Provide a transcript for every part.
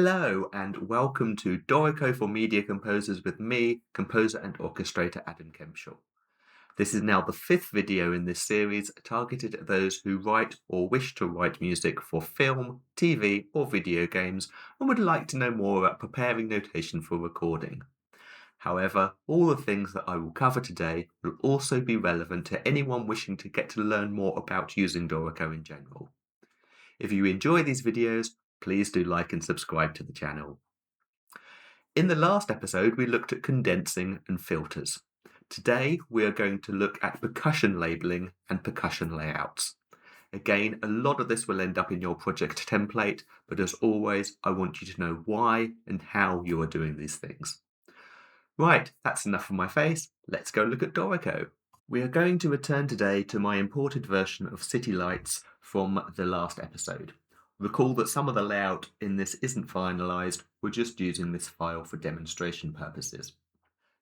Hello and welcome to Dorico for Media Composers with me, composer and orchestrator Adam Kempshall. This is now the fifth video in this series targeted at those who write or wish to write music for film, TV or video games and would like to know more about preparing notation for recording. However, all the things that I will cover today will also be relevant to anyone wishing to get to learn more about using Dorico in general. If you enjoy these videos, please do like and subscribe to the channel. In the last episode, we looked at condensing and filters. Today, we are going to look at percussion labeling and percussion layouts. Again, a lot of this will end up in your project template, but as always, I want you to know why and how you are doing these things. Right, that's enough for my face. Let's go look at Dorico. We are going to return today to my imported version of City Lights from the last episode. Recall that some of the layout in this isn't finalised, we're just using this file for demonstration purposes.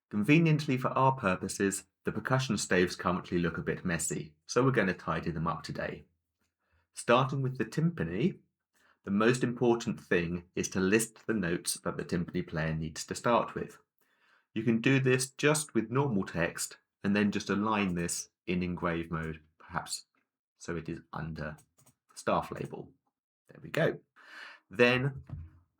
Conveniently for our purposes, the percussion staves currently look a bit messy, so we're going to tidy them up today. Starting with the timpani, the most important thing is to list the notes that the timpani player needs to start with. You can do this just with normal text and then just align this in engrave mode, perhaps so it is under the staff label. There we go. Then,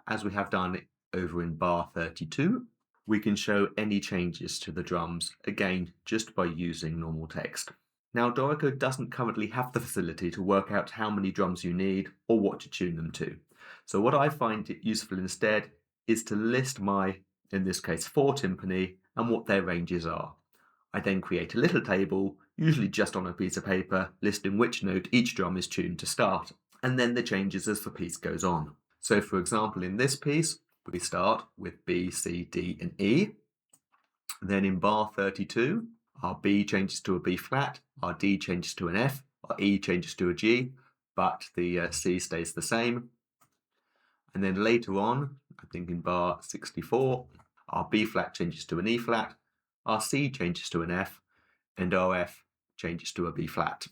as we have done over in bar 32, we can show any changes to the drums, again, just by using normal text. Now, Dorico doesn't currently have the facility to work out how many drums you need or what to tune them to. So what I find it useful instead is to list my, in this case, 4 timpani and what their ranges are. I then create a little table, usually just on a piece of paper, listing which note each drum is tuned to start, and then the changes as the piece goes on. So for example, in this piece, we start with B, C, D and E. Then in bar 32, our B changes to a B flat, our D changes to an F, our E changes to a G, but the C stays the same. And then later on, I think in bar 64, our B flat changes to an E flat, our C changes to an F, and our F changes to a B flat.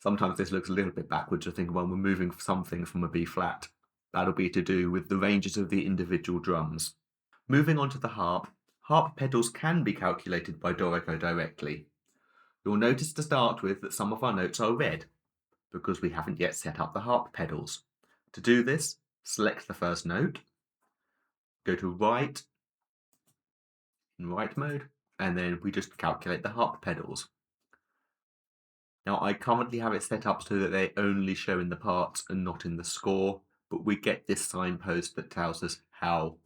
Sometimes this looks a little bit backwards. I think when we're moving something from a B flat, that'll be to do with the ranges of the individual drums. Moving on to the harp, harp pedals can be calculated by Dorico directly. You'll notice to start with that some of our notes are red, because we haven't yet set up the harp pedals. To do this, select the first note, go to write in write mode, and then we just calculate the harp pedals. Now I currently have it set up so that they only show in the parts and not in the score, but we get this signpost that tells us how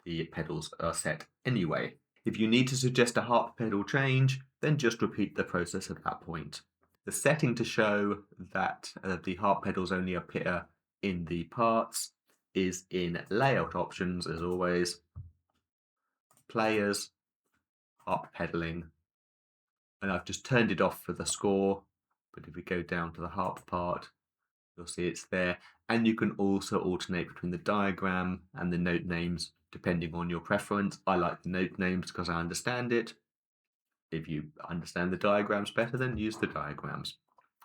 the pedals are set anyway. If you need to suggest a harp pedal change, then just repeat the process at that point. The setting to show that the harp pedals only appear in the parts is in layout options, as always, players, harp pedaling, and I've just turned it off for the score, but if we go down to the harp part, you'll see it's there, and you can also alternate between the diagram and the note names depending on your preference. I like the note names because I understand it. If you understand the diagrams better, then use the diagrams.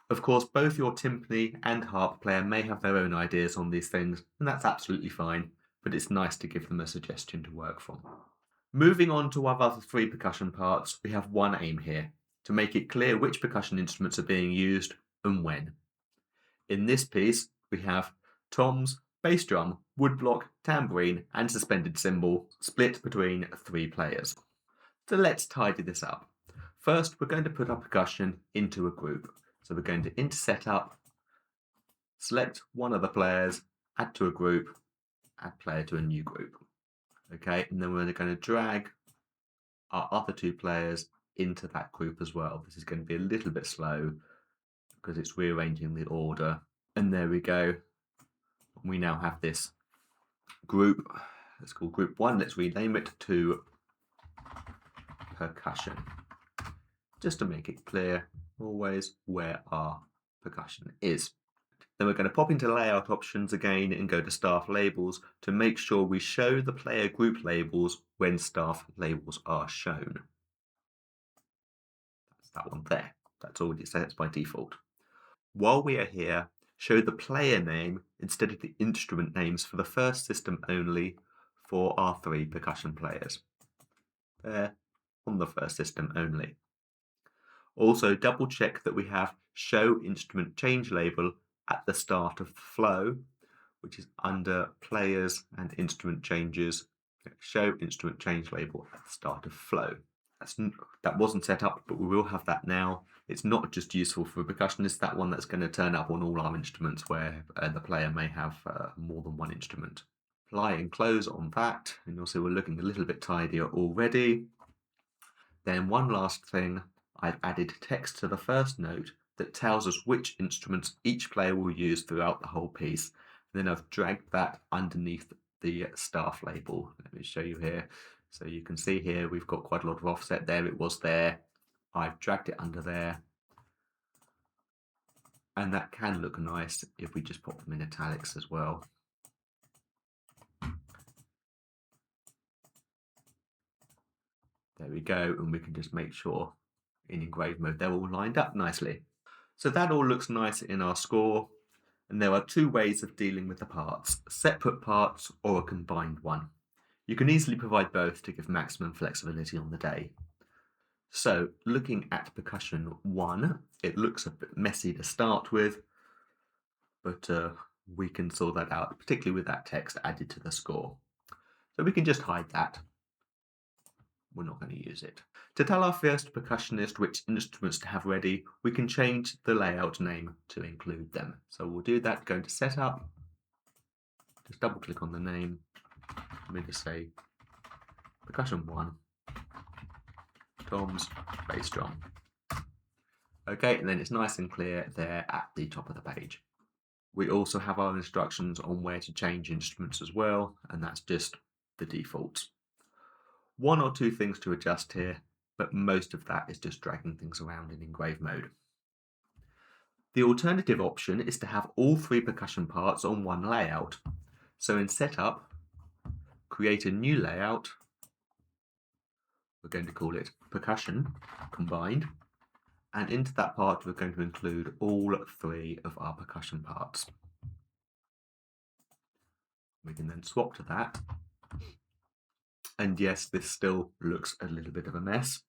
Of course, both your timpani and harp player may have their own ideas on these things, and that's absolutely fine, but it's nice to give them a suggestion to work from. Moving on to our other 3 percussion parts, we have one aim here, to make it clear which percussion instruments are being used and when. In this piece, we have toms, bass drum, woodblock, tambourine, and suspended cymbal split between 3 players. So let's tidy this up. First, we're going to put our percussion into a group. So we're going to into setup, select one of the players, add to a group, add player to a new group. Okay, and then we're going to drag our other 2 players into that group as well. This is going to be a little bit slow because it's rearranging the order. And there we go. We now have this group. It's called group 1. Let's rename it to percussion, just to make it clear always where our percussion is. Then we're going to pop into layout options again and go to staff labels to make sure we show the player group labels when staff labels are shown. That's that one there. That's already set by default. While we are here, show the player name instead of the instrument names for the first system only for our 3 percussion players. There, on the first system only. Also, double check that we have show instrument change label at the start of the flow, which is under players and instrument changes. Show instrument change label at the start of flow. That wasn't set up, but we will have that now. It's not just useful for percussionists, that one that's going to turn up on all our instruments where the player may have more than one instrument. Apply and close on that, and you'll see we're looking a little bit tidier already. Then one last thing, I've added text to the first note that tells us which instruments each player will use throughout the whole piece. And then I've dragged that underneath the staff label. Let me show you here. So you can see here we've got quite a lot of offset there. It was there. I've dragged it under there. And that can look nice if we just pop them in italics as well. There we go, and we can just make sure in engraved mode they're all lined up nicely. So that all looks nice in our score, and there are 2 ways of dealing with the parts, separate parts or a combined one. You can easily provide both to give maximum flexibility on the day. So looking at percussion 1, it looks a bit messy to start with, but we can sort that out, particularly with that text added to the score. So we can just hide that. We're not going to use it. To tell our first percussionist which instruments to have ready, we can change the layout name to include them. So we'll do that, go to Setup, just double click on the name, let me just say Percussion 1, Tom's bass drum. Okay, and then it's nice and clear there at the top of the page. We also have our instructions on where to change instruments as well, and that's just the defaults. 1 or 2 things to adjust here, but most of that is just dragging things around in engraved mode. The alternative option is to have all 3 percussion parts on one layout. So in Setup, create a new layout. We're going to call it Percussion Combined. And into that part, we're going to include all 3 of our percussion parts. We can then swap to that. And yes, this still looks a little bit of a mess,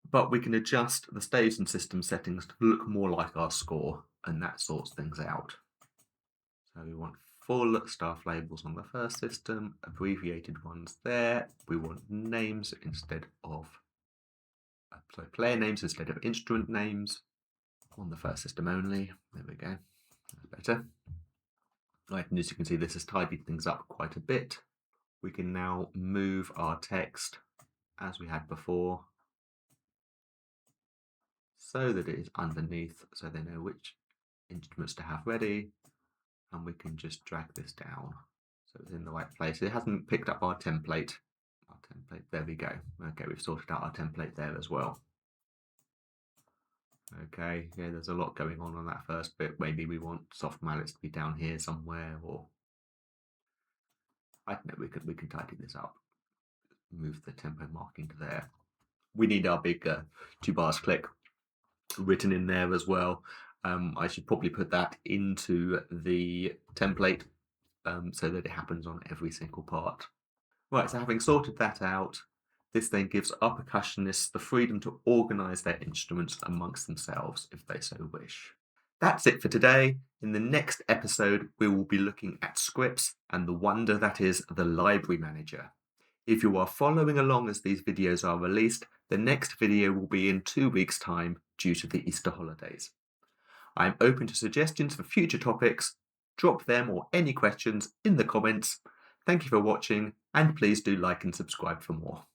but we can adjust the stage and system settings to look more like our score, and that sorts things out. So we want full staff labels on the first system, abbreviated ones there. We want names instead of, player names instead of instrument names on the first system only. There we go, that's better. Right, and as you can see, this has tidied things up quite a bit. We can now move our text as we had before so that it is underneath, so they know which instruments to have ready, and we can just drag this down so it's in the right place. It hasn't picked up our template. There we go. Okay, we've sorted out our template there as well. Okay, yeah, there's a lot going on that first bit. Maybe we want soft mallets to be down here somewhere, or I don't know, we can tidy this up. Move the tempo marking to there. We need our big 2 bars click written in there as well. I should probably put that into the template so that it happens on every single part. Right, so having sorted that out, this then gives our percussionists the freedom to organise their instruments amongst themselves if they so wish. That's it for today. In the next episode, we will be looking at scripts and the wonder that is the library manager. If you are following along as these videos are released, the next video will be in 2 weeks' time due to the Easter holidays. I am open to suggestions for future topics. Drop them or any questions in the comments. Thank you for watching, and please do like and subscribe for more.